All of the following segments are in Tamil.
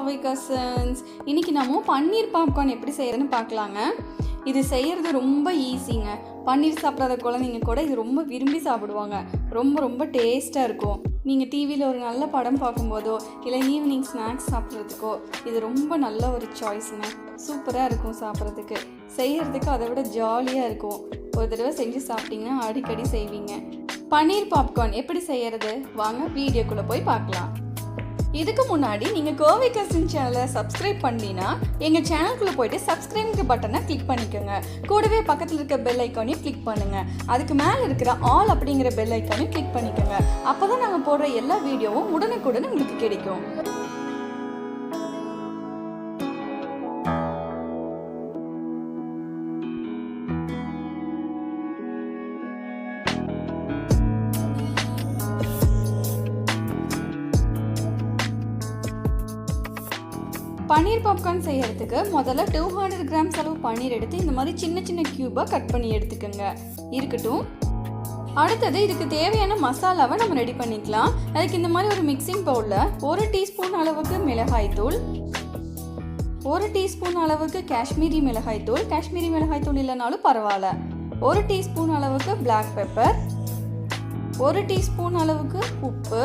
கோவை கசன்ஸ். இன்றைக்கி நம்ம பன்னீர் பாப்கார்ன் எப்படி செய்கிறதுன்னு பார்க்கலாங்க. இது செய்கிறது ரொம்ப ஈஸிங்க. பன்னீர் சாப்பிடாத குழந்தைங்க கூட இது ரொம்ப விரும்பி சாப்பிடுவாங்க. ரொம்ப டேஸ்ட்டாக இருக்கும். நீங்கள் டிவியில் ஒரு நல்ல படம் பார்க்கும்போதோ இல்லை ஈவினிங் ஸ்நாக்ஸ் சாப்பிட்றதுக்கோ இது ரொம்ப நல்ல ஒரு சாய்ஸுங்க. சூப்பராக இருக்கும் சாப்பிட்றதுக்கு. செய்கிறதுக்கு அதை விட ஜாலியாக இருக்கும். ஒரு தடவை செஞ்சு சாப்பிட்டிங்கன்னா அடிக்கடி செய்வீங்க. பன்னீர் பாப்கார்ன் எப்படி செய்கிறது வாங்க வீடியோக்குள்ளே போய் பார்க்கலாம். இதுக்கு முன்னாடி நீங்கள் கோவை கசின் சேனலை சப்ஸ்கிரைப் பண்ணினா எங்கள் சேனலுக்குள்ளே போய்ட்டு சப்ஸ்கிரைப் பட்டனை கிளிக் பண்ணிக்கோங்க. கூடவே பக்கத்தில் இருக்க பெல் ஐக்கானையும் கிளிக் பண்ணுங்கள். அதுக்கு மேலே இருக்கிற ஆல் அப்படிங்கிற பெல் ஐக்கானையும் கிளிக் பண்ணிக்கோங்க. அப்போ தான் நாங்கள் போடுற எல்லா வீடியோவும் உடனுக்குடன் உங்களுக்கு கிடைக்கும். பன்னீர் பாப்கார்ன் செய்யறதுக்கு முதல்ல 200 கிராம்ஸ் அளவு பன்னீர் எடுத்து இந்த மாதிரி சின்ன சின்ன கியூபாக கட் பண்ணி எடுத்துக்கோங்க. இருக்கட்டும். அடுத்தது இதுக்கு தேவையான மசாலாவை நம்ம ரெடி பண்ணிக்கலாம். அதுக்கு இந்த மாதிரி ஒரு மிக்சிங் பவுலில் 1 டீஸ்பூன் அளவுக்கு மிளகாய்த்தூள், 1 டீஸ்பூன் அளவுக்கு காஷ்மீரி மிளகாய்த்தூள், காஷ்மீரி மிளகாய்த்தூள் இல்லைனாலும் பரவாயில்ல, 1 டீஸ்பூன் அளவுக்கு பிளாக் பெப்பர், 1 டீஸ்பூன் அளவுக்கு உப்பு,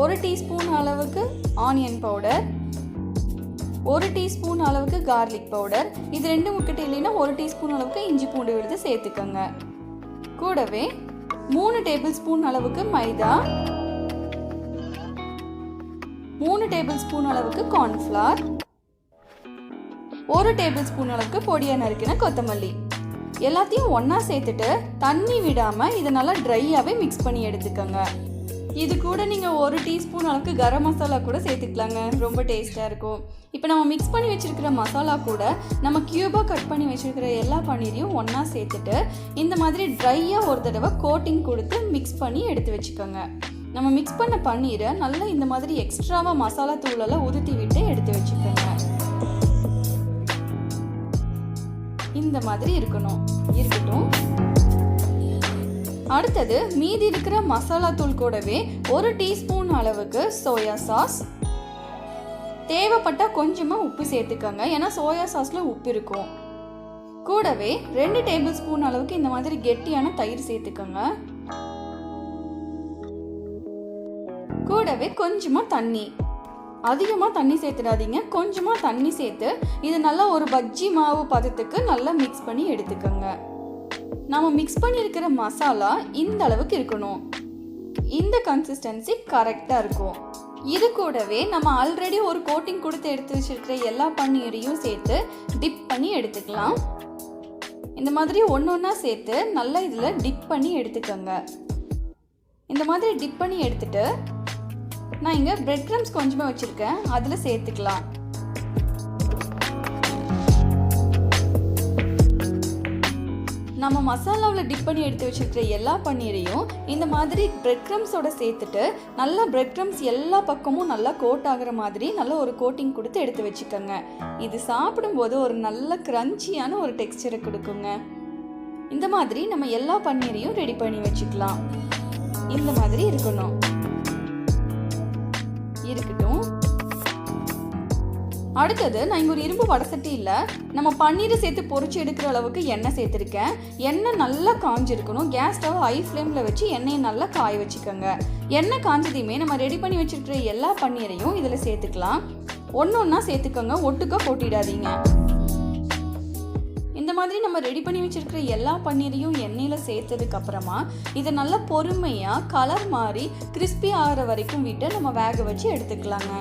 1 டீஸ்பூன் அளவுக்கு ஆனியன் பவுடர், 1 டீஸ்பூன் அளவுக்கு கார்லிக் பவுடர். இது ரெண்டும் உங்ககிட்ட இல்லைன்னா 1 டீஸ்பூன் அளவுக்கு இஞ்சி பூண்டு விழுது சேர்த்துக்கோங்க. கூடவே 3 டேபிள் ஸ்பூன் அளவுக்கு மைதா, 3 டேபிள் ஸ்பூன் அளவுக்கு கார்ன்ஃப்ளவர், 1 டேபிள் ஸ்பூன் அளவுக்கு பொடியா நறுக்கின கொத்தமல்லி. எல்லாத்தையும் ஒன்றா சேர்த்துட்டு தண்ணி விடாமல் இதை நல்லா ட்ரையாகவே மிக்ஸ் பண்ணி எடுத்துக்கோங்க. இது கூட நீங்கள் 1 டீஸ்பூன் அளவுக்கு கரம் மசாலா கூட சேர்த்துக்கலாங்க. ரொம்ப டேஸ்ட்டாக இருக்கும். இப்போ நம்ம மிக்ஸ் பண்ணி வச்சுருக்கிற மசாலா கூட நம்ம க்யூபாக கட் பண்ணி வச்சுருக்கிற எல்லா பன்னீரையும் ஒன்றா சேர்த்துட்டு இந்த மாதிரி ட்ரையாக ஒரு தடவை கோட்டிங் கொடுத்து மிக்ஸ் பண்ணி எடுத்து வச்சுக்கோங்க. நம்ம மிக்ஸ் பண்ண பன்னீரை நல்லா இந்த மாதிரி எக்ஸ்ட்ராவாக மசாலா தூளெல்லாம் உதுத்தி விட்டு எடுத்து வச்சுக்கோங்க. இந்த மாதிரி இருக்கட்டும். அடுத்தது மீதி இருக்கிற மசாலா தூள் கூடவே 1 டீஸ்பூன் அளவுக்கு சோயா சாஸ், தேவைப்பட்டால் கொஞ்சமாக உப்பு சேர்த்துக்கோங்க. ஏன்னா சோயா சாஸில் உப்பு இருக்கும். கூடவே 2 டேபிள் ஸ்பூன் அளவுக்கு இந்த மாதிரி கெட்டியான தயிர் சேர்த்துக்கோங்க. கூடவே கொஞ்சமாக தண்ணி, அதிகமாக தண்ணி சேர்த்துடாதீங்க, கொஞ்சமாக தண்ணி சேர்த்து இது நல்லா ஒரு பஜ்ஜி மாவு பதத்துக்கு நல்லா மிக்ஸ் பண்ணி எடுத்துக்கோங்க. நம்ம மிக்ஸ் பண்ணியிருக்கிற மசாலா இந்த அளவுக்கு இருக்கணும். இந்த கன்சிஸ்டன்சி கரெக்டாக இருக்கும். இது கூடவே நம்ம ஆல்ரெடி ஒரு கோட்டிங் கொடுத்து எடுத்து வச்சிருக்கிற எல்லா பன்னீரையும் சேர்த்து டிப் பண்ணி எடுத்துக்கலாம். இந்த மாதிரி ஒன்றா சேர்த்து நல்லா இதில் டிப் பண்ணி எடுத்துக்கோங்க. இந்த மாதிரி டிப் பண்ணி எடுத்துட்டு நான் இங்கே பிரெட் க்ரம்ஸ் கொஞ்சமாக வச்சுருக்கேன், அதில் சேர்த்துக்கலாம். நம்ம மசாலாவில் டிப் பண்ணி எடுத்து வச்சுருக்கிற எல்லா பன்னீரையும் இந்த மாதிரி பிரெட் க்ரம்ஸோட சேர்த்துட்டு நல்லா பிரெட் க்ரம்ஸ் எல்லா பக்கமும் நல்லா கோட் ஆகிற மாதிரி நல்ல ஒரு கோட்டிங் கொடுத்து எடுத்து வச்சுக்கோங்க. இது சாப்பிடும்போது ஒரு நல்ல கிரன்ச்சியான ஒரு டெக்ஸ்சரை கொடுக்குங்க. இந்த மாதிரி நம்ம எல்லா பன்னீரையும் ரெடி பண்ணி வச்சுக்கலாம். இந்த மாதிரி இருக்கட்டும். அடுத்தது நான் இங்கே ஒரு இரும்பு வடசட்டியில் நம்ம பன்னீரை சேர்த்து பொரிச்சு எடுக்கிற அளவுக்கு எண்ணெய் சேர்த்துருக்கேன். எண்ணெய் நல்லா காஞ்சிருக்கணும். கேஸ் ஸ்டவ் ஹை ஃப்ளேமில் வச்சு எண்ணெயை நல்லா காய வச்சுக்கோங்க. எண்ணெய் காஞ்சதையுமே நம்ம ரெடி பண்ணி வச்சுருக்கிற எல்லா பன்னீரையும் இதில் சேர்த்துக்கலாம். ஒன்றா சேர்த்துக்கோங்க, ஒட்டுக்கா போட்டிடாதீங்க. இந்த மாதிரி நம்ம ரெடி பண்ணி வச்சுருக்கிற எல்லா பன்னீரையும் எண்ணெயில் சேர்த்ததுக்கு அப்புறமா இதை நல்லா பொறுமையாக கலர் மாறி கிறிஸ்பி ஆகிற வரைக்கும் விட்டு நம்ம வேக வச்சு எடுத்துக்கலாங்க.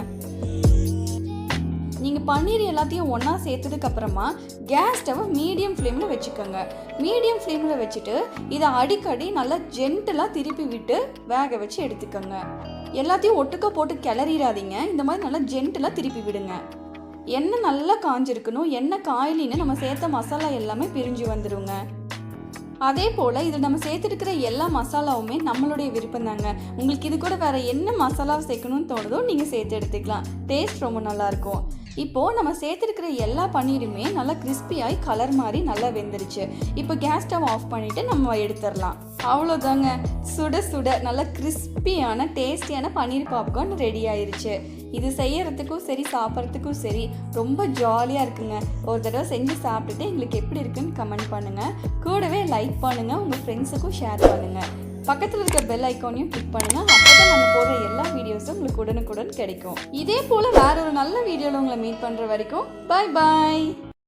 நீங்கள் பன்னீர் எல்லாத்தையும் ஒன்றா சேர்த்ததுக்கு அப்புறமா கேஸ் ஸ்டவ்வை மீடியம் ஃப்ளேமில் வச்சுக்கோங்க. மீடியம் ஃப்ளேமில் வச்சுட்டு இதை அடிக்கடி நல்லா ஜென்டலாக திருப்பி விட்டு வேக வச்சு எடுத்துக்கோங்க. எல்லாத்தையும் ஒட்டுக்க போட்டு கிளறிடாதீங்க. இந்த மாதிரி நல்லா ஜென்டலாக திருப்பி விடுங்க. எண்ணெய் நல்லா காஞ்சிருக்கணும். எண்ணெய் காயிலின்னு நம்ம சேர்த்த மசாலா எல்லாமே பிரிஞ்சு வந்துடுங்க. அதே போல் இதில் நம்ம சேர்த்துருக்கிற எல்லா மசாலாவுமே நம்மளுடைய விருப்பம் தாங்க. உங்களுக்கு இது கூட வேறு என்ன மசாலாவை சேர்க்கணும்னு தோணுதோ நீங்கள் சேர்த்து எடுத்துக்கலாம். டேஸ்ட் ரொம்ப நல்லாயிருக்கும். இப்போது நம்ம சேர்த்துருக்கிற எல்லா பன்னீருமே நல்லா கிறிஸ்பியாகி கலர் மாதிரி நல்லா வெந்துருச்சு. இப்போ கேஸ் ஸ்டவ் ஆஃப் பண்ணிவிட்டு நம்ம எடுத்துடலாம். அவ்வளோதாங்க, சுட சுட நல்ல கிறிஸ்பியான டேஸ்டியான பன்னீர் பாப்கார்ன் ரெடி ஆயிருச்சு. இது செய்யறதுக்கும் சரி சாப்பிட்றதுக்கும் சரி ரொம்ப ஜாலியாக இருக்குங்க. ஒரு தடவை செஞ்சு சாப்பிட்டுட்டு எங்களுக்கு எப்படி இருக்குன்னு கமெண்ட் பண்ணுங்கள். கூடவே லைக் பண்ணுங்கள், உங்கள் ஃப்ரெண்ட்ஸுக்கும் ஷேர் பண்ணுங்கள். பக்கத்தில் இருக்க பெல் ஐக்கானையும் கிளிக் பண்ணுங்கள். அப்போ தான் நாங்கள் போடுற எல்லா வீடியோஸும் உங்களுக்கு உடனுக்குடன் கிடைக்கும். இதே போல் வேற ஒரு நல்ல வீடியோவில் உங்களை மீட் பண்ணுற வரைக்கும் பாய் பாய்.